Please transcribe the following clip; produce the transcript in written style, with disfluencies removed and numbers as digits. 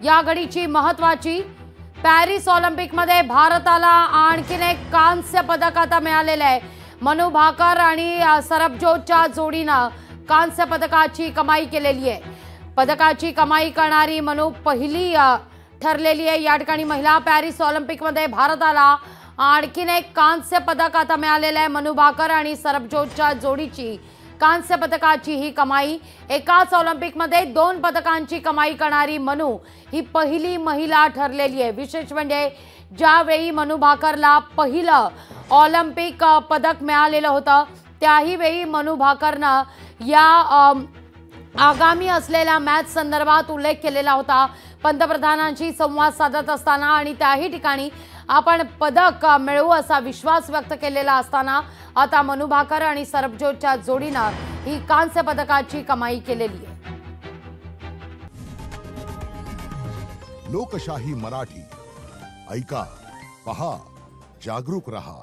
या घडीची महत्वाची पॅरिस ऑलिम्पिकमध्ये भारताला आणखीन एक कांस्य पदक आता मिळालेलं आहे। मनू भाकर आणि सरबजोतच्या जोडीनं कांस्य पदकाची कमाई केलेली आहे। पदकाची कमाई करणारी मनू पहिली ठरलेली आहे। या ठिकाणी महिला पॅरिस ऑलिम्पिकमध्ये भारताला आणखीन एक कांस्य पदक आता मिळालेलं आहे। मनू भाकर आणि सरबजोतच्या जोडीची कांस्य पदकाची ही कमाई। एकाच ऑलिम्पिकमध्ये 2 पदकांची कमाई करणारी मनू ही पहिली महिला ठरलेली आहे। विशेष म्हणजे ज्यावेळी मनू भाकरला पहिलं ऑलिम्पिक पदक मिळालेलं होतं त्याही वेळी मनू भाकरनं या आगामी असलेल्या मॅच संदर्भात उल्लेख केलेला होता। पंतप्रधानांशी संवाद साधत असताना आणि त्याही ठिकाणी आपण पदक मिळवू असा विश्वास व्यक्त केलेला असताना आता मनू भाकर आणि सरबजोतच्या जोडीनं ही कांस्य पदकाची कमाई केलेली आहे। लोकशाही मराठी ऐका, पहा, जागरूक रहा।